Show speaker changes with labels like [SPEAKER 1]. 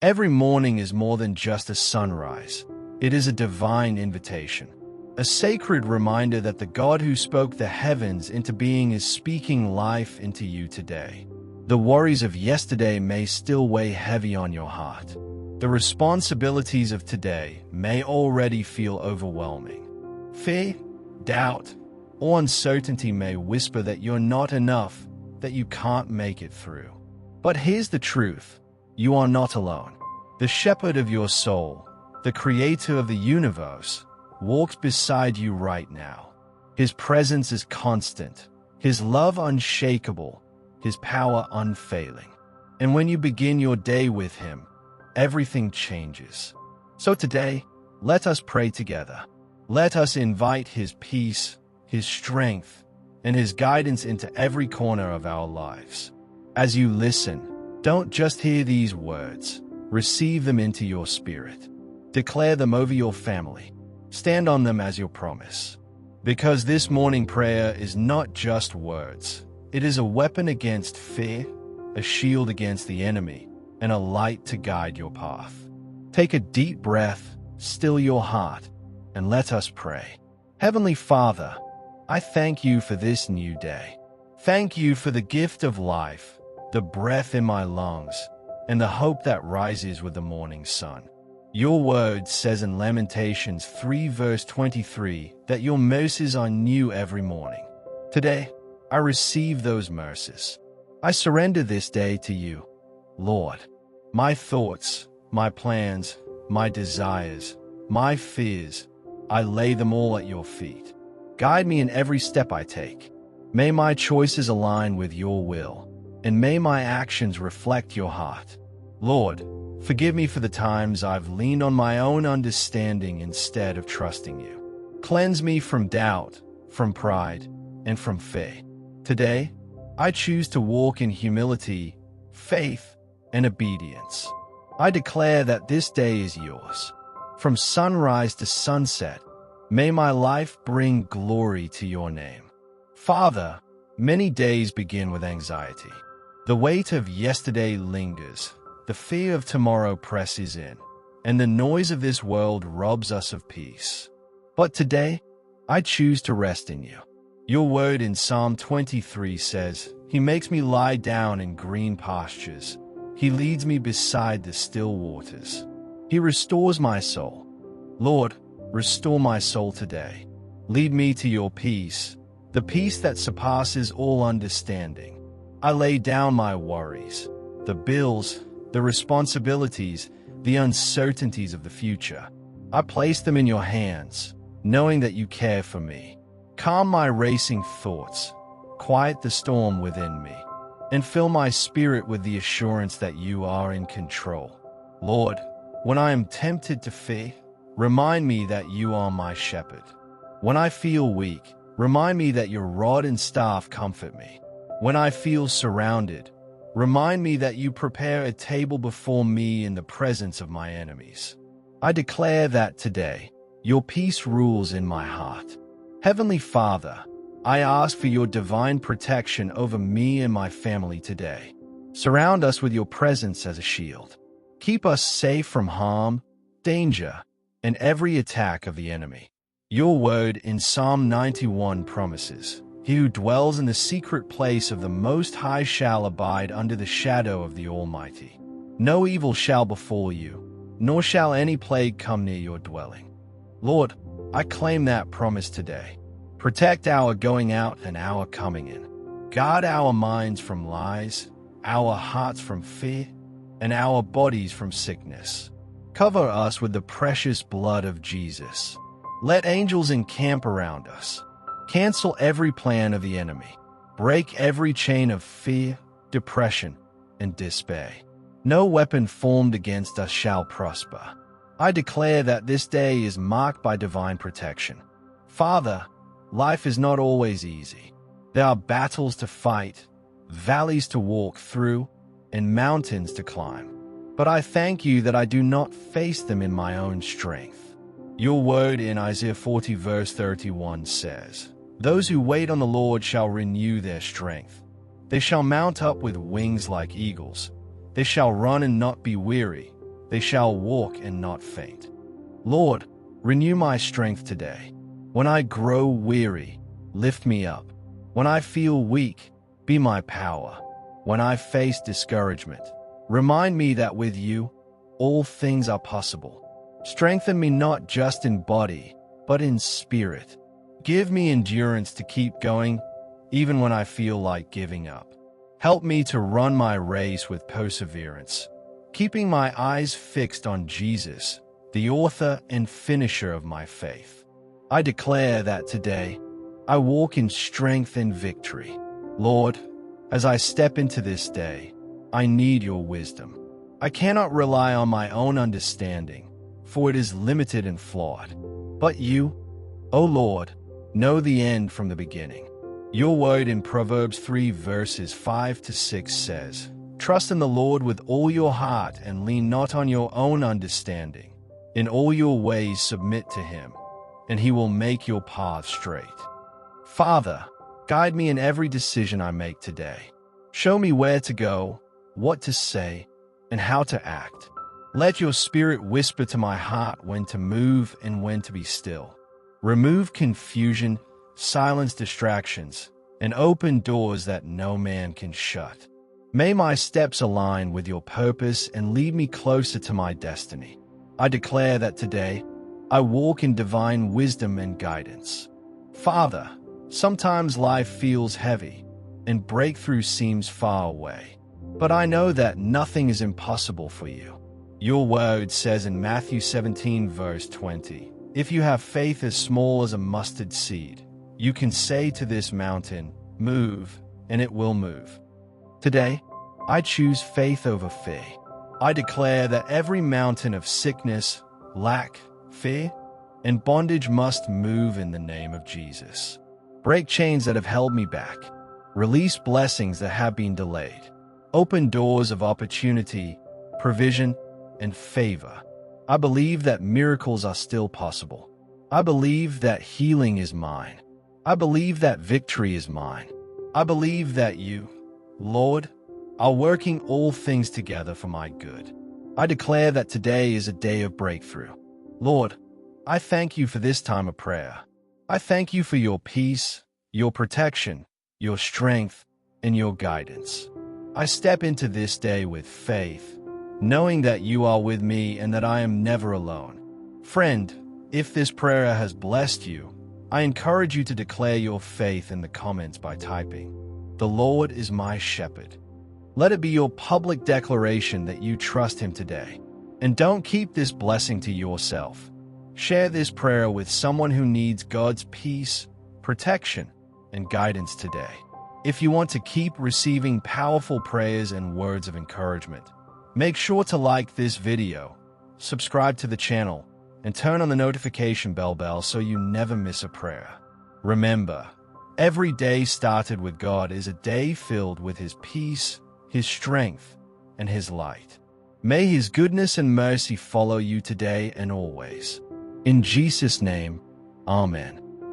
[SPEAKER 1] Every morning is more than just a sunrise. It is a divine invitation, a sacred reminder that the God who spoke the heavens into being is speaking life into you today. The worries of yesterday may still weigh heavy on your heart. The responsibilities of today may already feel overwhelming. Fear, doubt, or uncertainty may whisper that you're not enough, that you can't make it through. But here's the truth. You are not alone. The shepherd of your soul, the creator of the universe, walks beside you right now. His presence is constant, his love unshakable, his power unfailing. And when you begin your day with him, everything changes. So today, let us pray together. Let us invite his peace, his strength, and his guidance into every corner of our lives. As you listen, don't just hear these words. Receive them into your spirit. Declare them over your family. Stand on them as your promise. Because this morning prayer is not just words. It is a weapon against fear, a shield against the enemy, and a light to guide your path. Take a deep breath, still your heart, and let us pray. Heavenly Father, I thank you for this new day. Thank you for the gift of life, the breath in my lungs, and the hope that rises with the morning sun. Your word says in Lamentations 3 verse 23 that your mercies are new every morning. Today, I receive those mercies. I surrender this day to you, Lord. My thoughts, my plans, my desires, my fears, I lay them all at your feet. Guide me in every step I take. May my choices align with your will, and may my actions reflect your heart. Lord, forgive me for the times I've leaned on my own understanding instead of trusting you. Cleanse me from doubt, from pride, and from fear. Today, I choose to walk in humility, faith, and obedience. I declare that this day is yours. From sunrise to sunset, may my life bring glory to your name. Father, many days begin with anxiety. The weight of yesterday lingers, the fear of tomorrow presses in, and the noise of this world robs us of peace. But today, I choose to rest in you. Your word in Psalm 23 says, He makes me lie down in green pastures. He leads me beside the still waters. He restores my soul. Lord, restore my soul today. Lead me to your peace, the peace that surpasses all understanding. I lay down my worries, the bills, the responsibilities, the uncertainties of the future. I place them in your hands, knowing that you care for me. Calm my racing thoughts, quiet the storm within me, and fill my spirit with the assurance that you are in control. Lord, when I am tempted to fear, remind me that you are my shepherd. When I feel weak, remind me that your rod and staff comfort me. When I feel surrounded, remind me that you prepare a table before me in the presence of my enemies. I declare that today, your peace rules in my heart. Heavenly Father, I ask for your divine protection over me and my family today. Surround us with your presence as a shield. Keep us safe from harm, danger, and every attack of the enemy. Your word in Psalm 91 promises, He who dwells in the secret place of the Most High shall abide under the shadow of the Almighty. No evil shall befall you, nor shall any plague come near your dwelling. Lord, I claim that promise today. Protect our going out and our coming in. Guard our minds from lies, our hearts from fear, and our bodies from sickness. Cover us with the precious blood of Jesus. Let angels encamp around us. Cancel every plan of the enemy. Break every chain of fear, depression, and despair. No weapon formed against us shall prosper. I declare that this day is marked by divine protection. Father, life is not always easy. There are battles to fight, valleys to walk through, and mountains to climb. But I thank you that I do not face them in my own strength. Your word in Isaiah 40 verse 31 says, Those who wait on the Lord shall renew their strength. They shall mount up with wings like eagles. They shall run and not be weary. they shall walk and not faint. Lord, renew my strength today. When I grow weary, lift me up. When I feel weak, be my power. When I face discouragement, remind me that with you, all things are possible. Strengthen me not just in body, but in spirit. Give me endurance to keep going, even when I feel like giving up. Help me to run my race with perseverance, keeping my eyes fixed on Jesus, the author and finisher of my faith. I declare that today, I walk in strength and victory. Lord, as I step into this day, I need your wisdom. I cannot rely on my own understanding, for it is limited and flawed. But you, O Lord, know the end from the beginning. Your word in Proverbs 3 verses 5 to 6 says, "Trust in the Lord with all your heart and lean not on your own understanding. In all your ways submit to him, and he will make your path straight." Father, guide me in every decision I make today. Show me where to go, what to say, and how to act. Let your spirit whisper to my heart when to move and when to be still. Remove confusion, silence distractions, and open doors that no man can shut. May my steps align with your purpose and lead me closer to my destiny. I declare that today, I walk in divine wisdom and guidance. Father, sometimes life feels heavy, and breakthrough seems far away. But I know that nothing is impossible for you. Your word says in Matthew 17 verse 20, "If you have faith as small as a mustard seed, you can say to this mountain, 'Move,' and it will move." Today, I choose faith over fear. I declare that every mountain of sickness, lack, fear, and bondage must move in the name of Jesus. Break chains that have held me back. Release blessings that have been delayed. Open doors of opportunity, provision, and favor. I believe that miracles are still possible. I believe that healing is mine. I believe that victory is mine. I believe that you, Lord, are working all things together for my good. I declare that today is a day of breakthrough. Lord, I thank you for this time of prayer. I thank you for your peace, your protection, your strength, and your guidance. I step into this day with faith, knowing that you are with me and that I am never alone. Friend, if this prayer has blessed you, I encourage you to declare your faith in the comments by typing, "The Lord is my shepherd." Let it be your public declaration that you trust him today. And don't keep this blessing to yourself. Share this prayer with someone who needs God's peace, protection, and guidance today. If you want to keep receiving powerful prayers and words of encouragement, make sure to like this video, subscribe to the channel, and turn on the notification bell so you never miss a prayer. Remember, every day started with God is a day filled with his peace, his strength, and his light. May his goodness and mercy follow you today and always. In Jesus' name, Amen.